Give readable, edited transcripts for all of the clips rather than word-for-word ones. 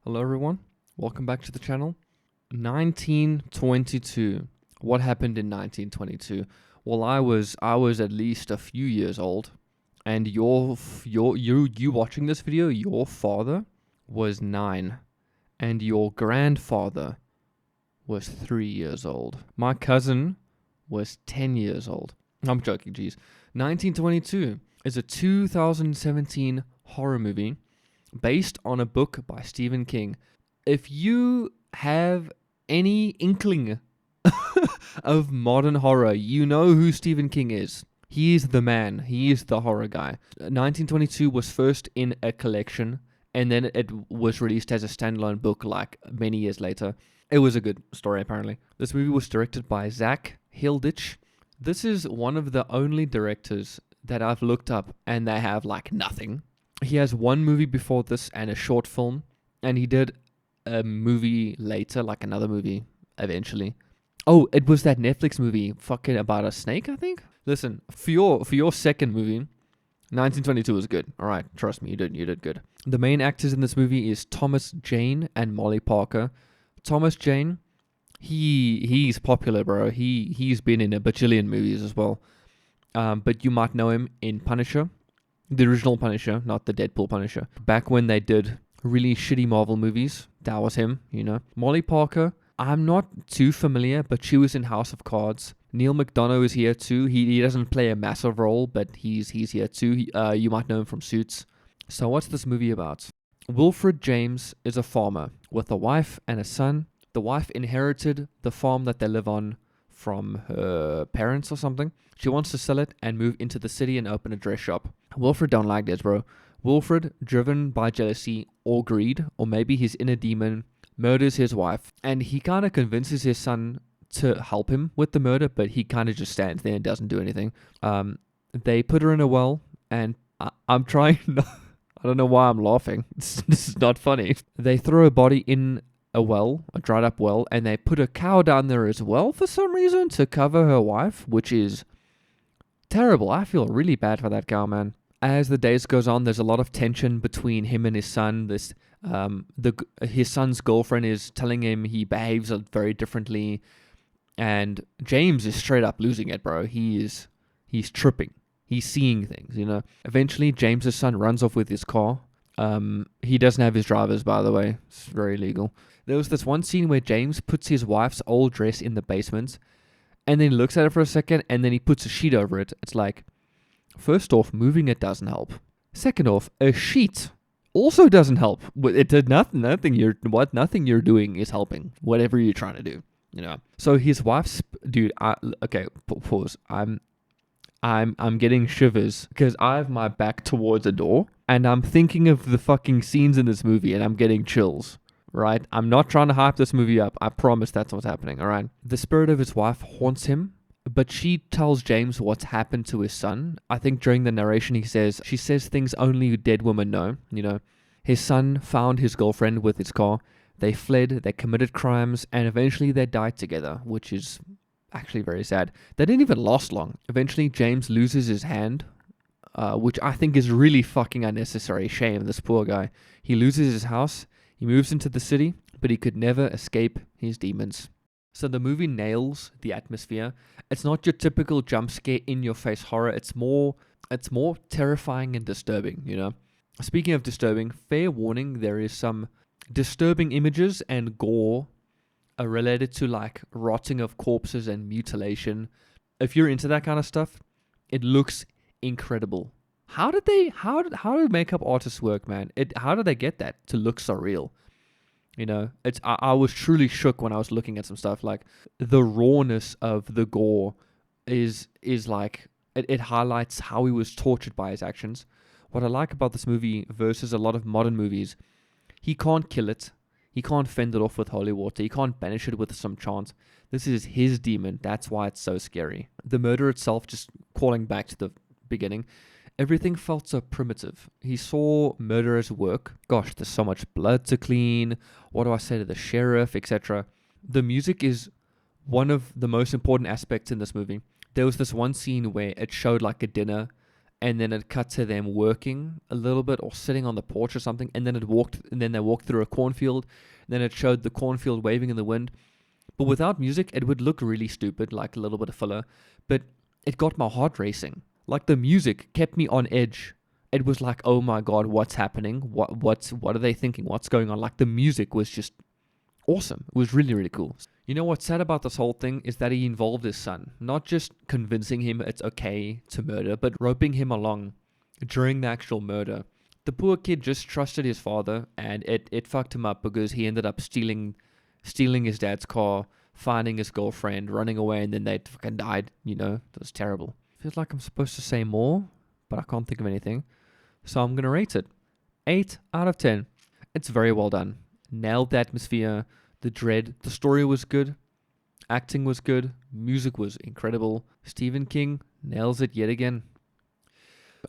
Hello everyone, welcome back to the channel. 1922. What happened in 1922? Well, I was at least a few years old, and you watching this video, your father was 9, and your grandfather was 3 years old. My cousin was 10 years old. I'm joking, geez. 1922 is a 2017 horror movie based on a book by Stephen King. If you have any inkling of modern horror, you know who Stephen King is. He is the man. He is the horror guy. 1922 was first in a collection, and then it was released as a standalone book like many years later. It was a good story, apparently. This movie was directed by Zach Hilditch. This is one of the only directors that I've looked up, and they have like nothing. He has one movie before this and a short film, and he did a movie later, like another movie eventually. Oh, it was that Netflix movie fucking about a snake, I think. Listen, for your second movie, 1922 was good. All right, trust me, you did good. The main actors in this movie is Thomas Jane and Molly Parker. Thomas Jane, he's popular, bro. He's been in a bajillion movies as well. But you might know him in Punisher. The original Punisher, not the Deadpool Punisher. Back when they did really shitty Marvel movies, that was him, you know. Molly Parker, I'm not too familiar, but she was in House of Cards. Neil McDonough is here too. He doesn't play a massive role, but he's here too. You might know him from Suits. So what's this movie about? Wilfred James is a farmer with a wife and a son. The wife inherited the farm that they live on from her parents or something. She wants to sell it and move into the city and open a dress shop. Wilfred don't like this, bro. Wilfred, driven by jealousy or greed, or maybe his inner demon, murders his wife, and he kind of convinces his son to help him with the murder, but he kind of just stands there and doesn't do anything. They put her in a well, and I'm trying not, I don't know why I'm laughing. This is not funny. They throw a body in a well, a dried up well, and they put a cow down there as well for some reason to cover her wife, which is terrible. I feel really bad for that cow, man. As the days goes on, there's a lot of tension between him and his son. His son's girlfriend is telling him he behaves very differently, and James is straight up losing it, bro. He's tripping. He's seeing things, you know. Eventually, James's son runs off with his car. He doesn't have his drivers, by the way. It's very illegal. There was this one scene where James puts his wife's old dress in the basement, and then he looks at it for a second, and then he puts a sheet over it. It's like, first off, moving it doesn't help. Second off, a sheet also doesn't help. It did nothing. Nothing you're doing is helping. Whatever you're trying to do, you know. So his wife's dude. Okay, pause. I'm getting shivers because I have my back towards a door, and I'm thinking of the fucking scenes in this movie, and I'm getting chills. Right? I'm not trying to hype this movie up. I promise that's what's happening. All right. The spirit of his wife haunts him, but she tells James what's happened to his son. I think during the narration she says things only dead women know. You know, his son found his girlfriend with his car. They fled, they committed crimes, and eventually they died together, which is actually very sad. They didn't even last long. Eventually, James loses his hand, which I think is really fucking unnecessary. Shame, this poor guy. He loses his house. He moves into the city, but he could never escape his demons. So the movie nails the atmosphere. It's not your typical jump scare in your face horror. It's more terrifying and disturbing, you know. Speaking of disturbing, fair warning, there is some disturbing images and gore related to like rotting of corpses and mutilation. If you're into that kind of stuff, it looks incredible. How do makeup artists work, man? How did they get that to look so real? You know, I was truly shook when I was looking at some stuff. Like the rawness of the gore is like it highlights how he was tortured by his actions. What I like about this movie versus a lot of modern movies, he can't kill it. He can't fend it off with holy water. He can't banish it with some chant. This is his demon. That's why it's so scary. The murder itself, just calling back to the beginning, everything felt so primitive. He saw murderers work. Gosh, there's so much blood to clean. What do I say to the sheriff, etc. The music is one of the most important aspects in this movie. There was this one scene where it showed like a dinner and then it cut to them working a little bit or sitting on the porch or something, and then they walked through a cornfield, and then it showed the cornfield waving in the wind. But without music, it would look really stupid, like a little bit of filler. But it got my heart racing. Like the music kept me on edge. It was like, oh my god, what's happening? What are they thinking? What's going on? Like the music was just awesome. It was really, really cool. You know what's sad about this whole thing is that he involved his son, not just convincing him it's okay to murder, but roping him along during the actual murder. The poor kid just trusted his father, and it fucked him up because he ended up stealing his dad's car, finding his girlfriend, running away, and then they fucking died. It was terrible. Feels like I'm supposed to say more, but I can't think of anything. So I'm going to rate it 8 out of 10. It's very well done. Nailed the atmosphere, the dread. The story was good. Acting was good. Music was incredible. Stephen King nails it yet again.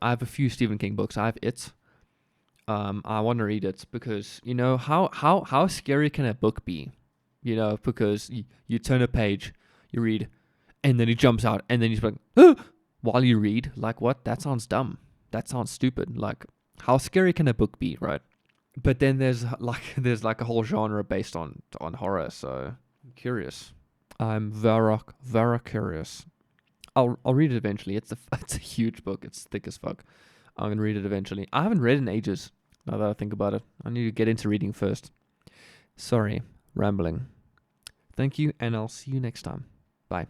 I have a few Stephen King books. I have It. I want to read it because, how scary can a book be? Because you turn a page, you read, and then he jumps out, and then he's like, ah! While you read, like, what? That sounds dumb. That sounds stupid. Like, how scary can a book be, right? But then there's like a whole genre based on horror, so I'm curious. I'm very curious. I'll read it eventually. It's a huge book. It's thick as fuck. I'm gonna read it eventually. I haven't read in ages. Now that I think about it, I need to get into reading first. Sorry, rambling. Thank you, and I'll see you next time. Bye.